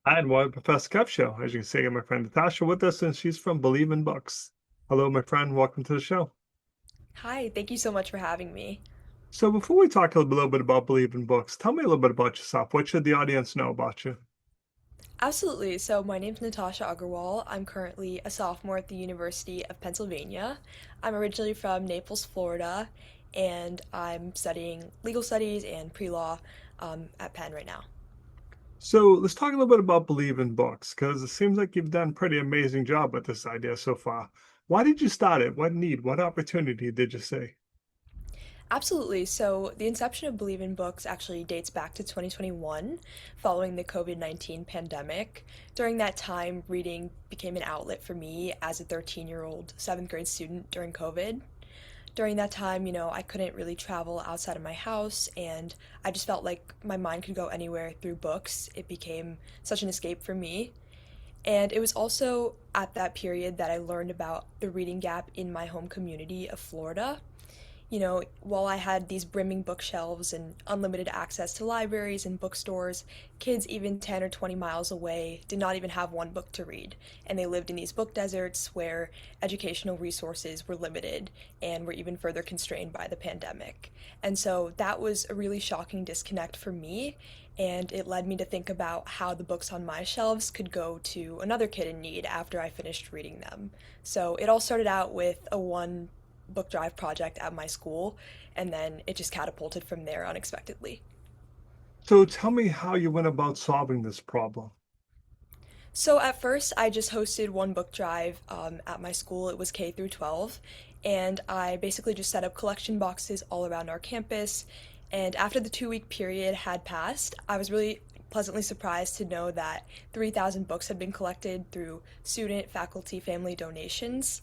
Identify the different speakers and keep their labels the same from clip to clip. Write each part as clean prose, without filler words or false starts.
Speaker 1: And one Professor Kev Show. As you can see, I got my friend Natasha with us, and she's from Believe in Books. Hello, my friend. Welcome to the show.
Speaker 2: Hi, thank you so much for having me.
Speaker 1: So, before we talk a little bit about Believe in Books, tell me a little bit about yourself. What should the audience know about you?
Speaker 2: Absolutely. So, my name's Natasha Agarwal. I'm currently a sophomore at the University of Pennsylvania. I'm originally from Naples, Florida, and I'm studying legal studies and pre law at Penn right now.
Speaker 1: So, let's talk a little bit about Believe in Books, because it seems like you've done a pretty amazing job with this idea so far. Why did you start it? What need, what opportunity did you see?
Speaker 2: Absolutely. So, the inception of Believe in Books actually dates back to 2021, following the COVID-19 pandemic. During that time, reading became an outlet for me as a 13-year-old seventh grade student during COVID. During that time, I couldn't really travel outside of my house, and I just felt like my mind could go anywhere through books. It became such an escape for me. And it was also at that period that I learned about the reading gap in my home community of Florida. While I had these brimming bookshelves and unlimited access to libraries and bookstores, kids even 10 or 20 miles away did not even have one book to read. And they lived in these book deserts where educational resources were limited and were even further constrained by the pandemic. And so that was a really shocking disconnect for me. And it led me to think about how the books on my shelves could go to another kid in need after I finished reading them. So it all started out with a one book drive project at my school, and then it just catapulted from there unexpectedly.
Speaker 1: So, tell me how you went about solving this problem.
Speaker 2: So at first, I just hosted one book drive at my school. It was K through 12, and I basically just set up collection boxes all around our campus. And after the 2 week period had passed, I was really pleasantly surprised to know that 3,000 books had been collected through student, faculty, family donations.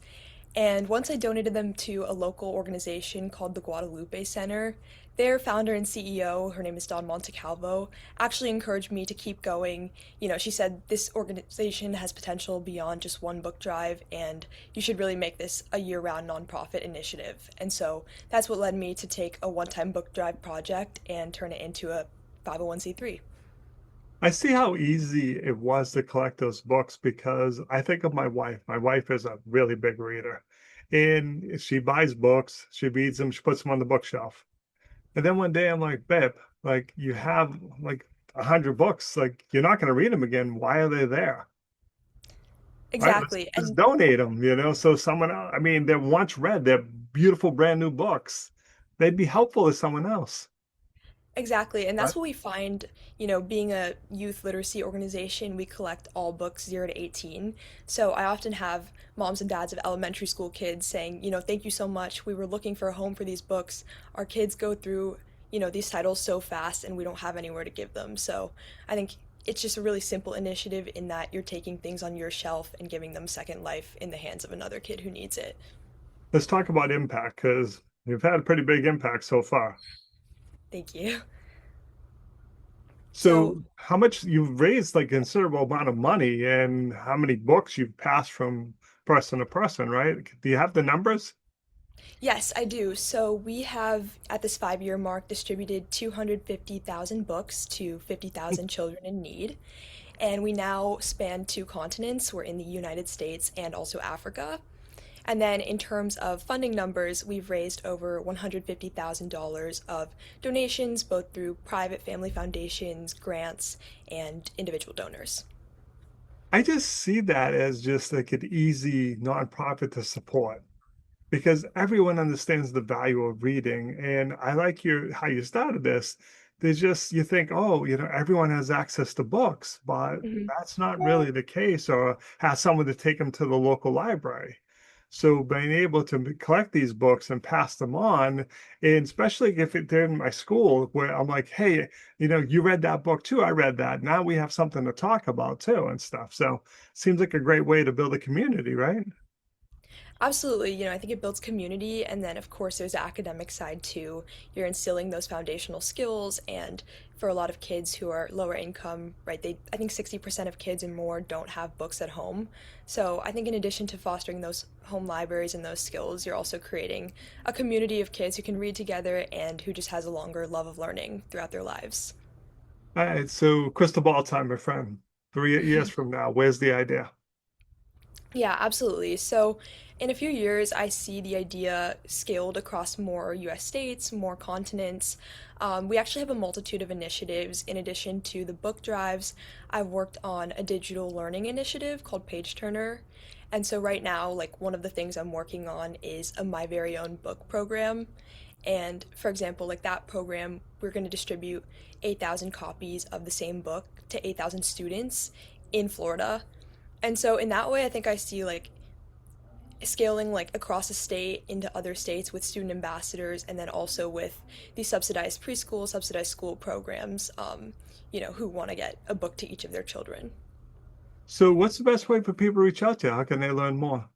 Speaker 2: And once I donated them to a local organization called the Guadalupe Center, their founder and CEO, her name is Dawn Montecalvo, actually encouraged me to keep going. She said this organization has potential beyond just one book drive, and you should really make this a year round nonprofit initiative. And so that's what led me to take a one time book drive project and turn it into a 501(c)(3).
Speaker 1: I see how easy it was to collect those books because I think of my wife. My wife is a really big reader, and she buys books, she reads them, she puts them on the bookshelf. And then one day I'm like, babe, like you have like 100 books, like you're not going to read them again. Why are they there? Right? Let's
Speaker 2: Exactly.
Speaker 1: just
Speaker 2: And
Speaker 1: donate them. So someone else, I mean, they're once read, they're beautiful, brand new books. They'd be helpful to someone else.
Speaker 2: Exactly, and
Speaker 1: Right?
Speaker 2: that's what we find, being a youth literacy organization, we collect all books 0 to 18. So I often have moms and dads of elementary school kids saying, thank you so much. We were looking for a home for these books. Our kids go through, these titles so fast and we don't have anywhere to give them. So I think it's just a really simple initiative in that you're taking things on your shelf and giving them second life in the hands of another kid who needs it.
Speaker 1: Let's talk about impact because you've had a pretty big impact so far.
Speaker 2: Thank you. So
Speaker 1: So, how much you've raised like considerable amount of money and how many books you've passed from person to person, right? Do you have the numbers?
Speaker 2: yes, I do. So we have, at this 5 year mark, distributed 250,000 books to 50,000 children in need. And we now span two continents. We're in the United States and also Africa. And then in terms of funding numbers, we've raised over $150,000 of donations, both through private family foundations, grants, and individual donors.
Speaker 1: I just see that as just like an easy nonprofit to support because everyone understands the value of reading. And I like your how you started this. There's just you think, oh, everyone has access to books, but
Speaker 2: Mhm.
Speaker 1: that's not really the case, or has someone to take them to the local library. So being able to collect these books and pass them on, and especially if they're in my school, where I'm like, hey, you read that book too. I read that. Now we have something to talk about too and stuff. So seems like a great way to build a community, right?
Speaker 2: Absolutely. I think it builds community. And then, of course, there's the academic side too. You're instilling those foundational skills. And for a lot of kids who are lower income, right, I think 60% of kids and more don't have books at home. So I think in addition to fostering those home libraries and those skills, you're also creating a community of kids who can read together and who just has a longer love of learning throughout their lives.
Speaker 1: All right, so crystal ball time, my friend. 3 years from now? Where's the idea?
Speaker 2: Yeah, absolutely. So, in a few years, I see the idea scaled across more US states, more continents. We actually have a multitude of initiatives. In addition to the book drives, I've worked on a digital learning initiative called Page Turner. And so, right now, like one of the things I'm working on is a My Very Own Book program. And for example, like that program, we're going to distribute 8,000 copies of the same book to 8,000 students in Florida. And so in that way, I think I see like scaling like across the state into other states with student ambassadors, and then also with the subsidized preschool, subsidized school programs, who want to get a book to each of their children.
Speaker 1: So what's the best way for people to reach out to you? How can they learn more?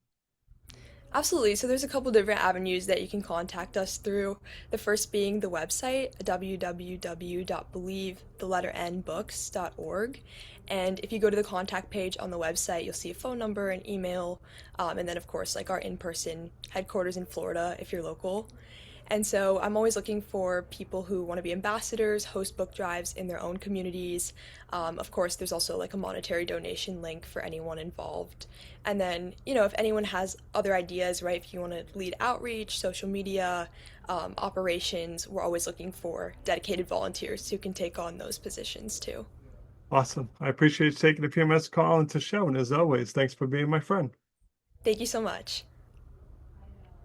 Speaker 2: Absolutely. So there's a couple different avenues that you can contact us through. The first being the website, www.believe.books.org. And if you go to the contact page on the website, you'll see a phone number, an email, and then of course like our in-person headquarters in Florida if you're local. And so I'm always looking for people who want to be ambassadors, host book drives in their own communities. Of course, there's also like a monetary donation link for anyone involved. And then, if anyone has other ideas, right, if you want to lead outreach, social media, operations, we're always looking for dedicated volunteers who can take on those positions too.
Speaker 1: Awesome. I appreciate you taking a few minutes to call into the show. And as always, thanks for being my friend.
Speaker 2: Thank you so much.